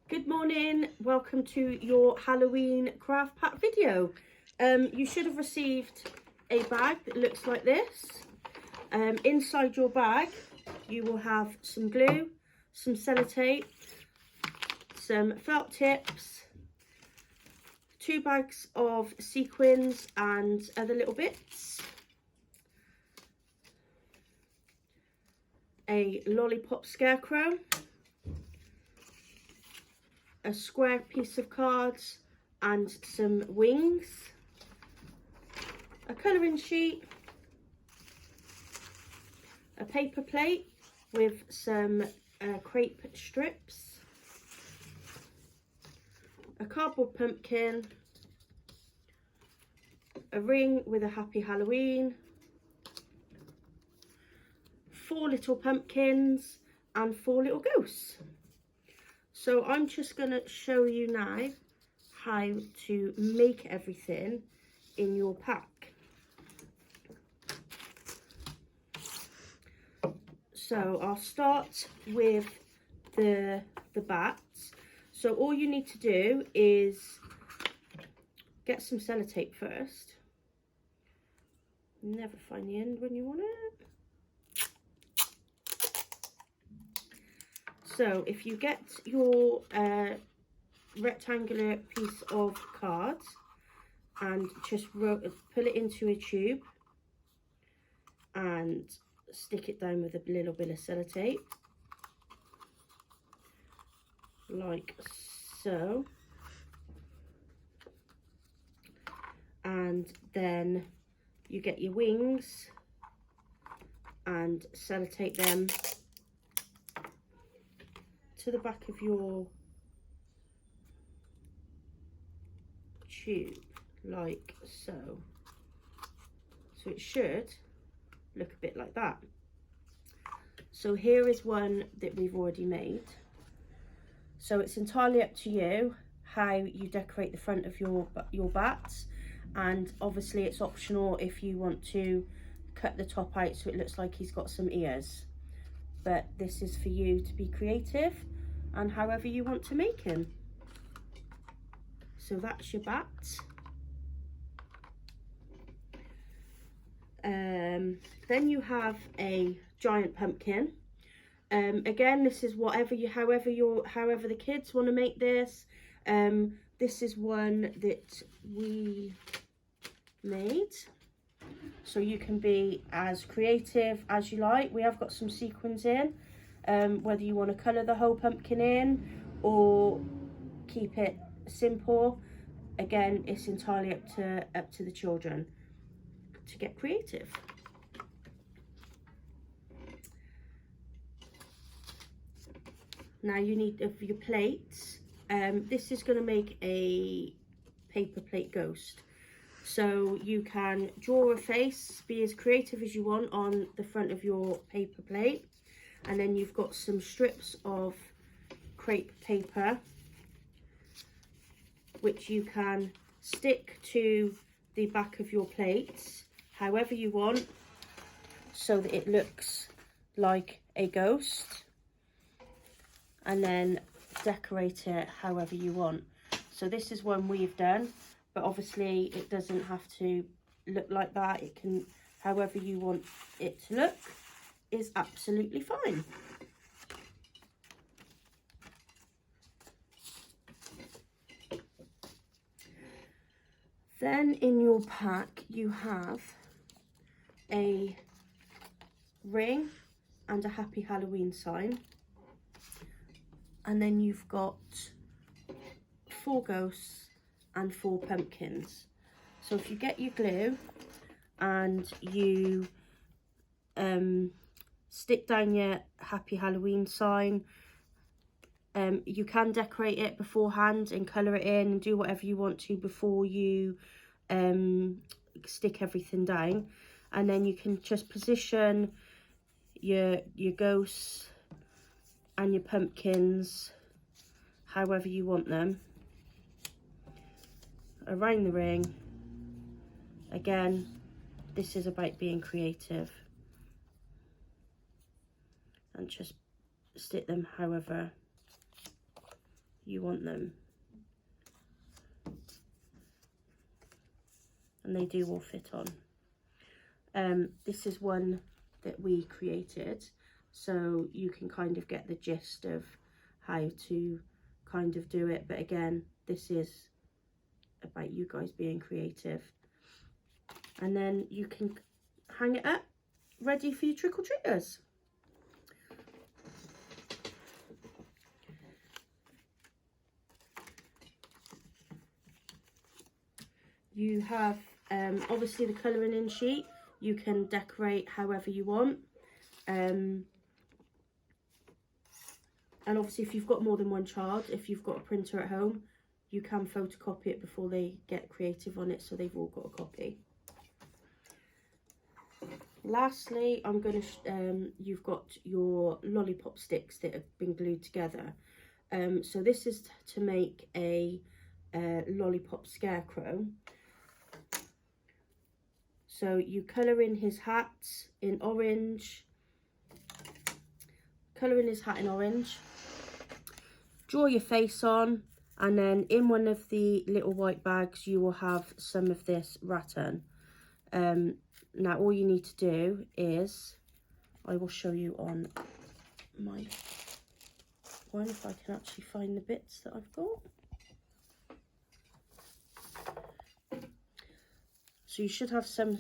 Good morning, welcome to your Halloween craft pack video. You should have received a bag that looks like this. Inside your bag you will have some glue, some sellotape, some felt tips, 2 bags of sequins and other little bits, a lollipop scarecrow, a square piece of cards and some wings, a colouring sheet, a paper plate with some crepe strips, a cardboard pumpkin, a ring with a happy Halloween, 4 little pumpkins and 4 little ghosts. So I'm just going to show you now how to make everything in your pack. So I'll start with the bats. So all you need to do is get some sellotape first. Never find the end when you want it. So if you get your rectangular piece of cards and just pull it into a tube and stick it down with a little bit of sellotape, like so, and then you get your wings and sellotape them to the back of your tube, like so. So it should look a bit like that. So here is one that we've already made. So it's entirely up to you how you decorate the front of your bats, and obviously it's optional if you want to cut the top out so it looks like he's got some ears. But this is for you to be creative and however you want to make him. So that's your bat. Then you have a giant pumpkin. Again, this is however the kids want to make this. This is one that we made, so you can be as creative as you like. We have got some sequins in, whether you want to colour the whole pumpkin in or keep it simple. Again, it's entirely up to the children to get creative. Now you need your plates. This is going to make a paper plate ghost. So you can draw a face, be as creative as you want on the front of your paper plate. And then you've got some strips of crepe paper, which you can stick to the back of your plates however you want, so that it looks like a ghost, and then decorate it however you want. So this is one we've done, but obviously it doesn't have to look like that. It can, however you want it to look, is absolutely fine. Then in your pack you have a ring and a happy Halloween sign, and then you've got 4 ghosts and 4 pumpkins. So if you get your glue and you stick down your happy Halloween sign, you can decorate it beforehand and colour it in and do whatever you want to before you stick everything down. And then you can just position your ghosts and your pumpkins however you want them around the ring. Again, this is about being creative, and just stick them however you want them. And they do all fit on. This is one that we created, so you can kind of get the gist of how to kind of do it. But again, this is about you guys being creative. And then you can hang it up, ready for your trick-or-treaters. You have obviously the colouring in sheet. You can decorate however you want. And obviously if you've got more than one child, if you've got a printer at home, you can photocopy it before they get creative on it, so they've all got a copy. Lastly, I'm going to, you've got your lollipop sticks that have been glued together. So this is to make a lollipop scarecrow. So you colour in his hat in orange, colour in his hat in orange, draw your face on, and then in one of the little white bags you will have some of this rattan. Now all you need to do is, I will show you on my one if I can actually find the bits that I've got. So you should have some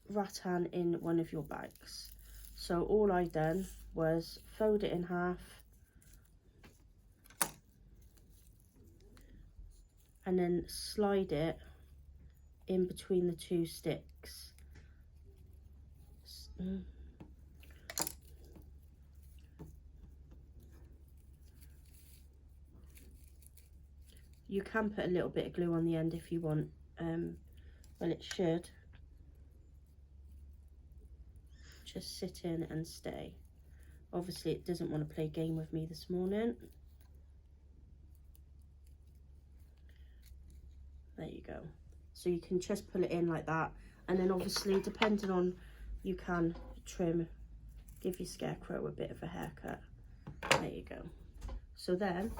rattan in one of your bags. So all I done was fold it in half and then slide it in between the two sticks. You can put a little bit of glue on the end if you want. Well, it should just sit in and stay. Obviously it doesn't want to play a game with me this morning. There you go. So you can just pull it in like that, and then obviously depending on, you can trim, give your scarecrow a bit of a haircut. There you go. So then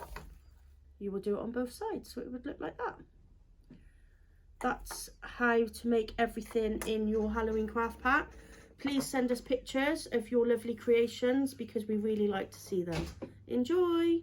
you will do it on both sides, so it would look like that. That's how to make everything in your Halloween craft pack. Please send us pictures of your lovely creations because we really like to see them. Enjoy!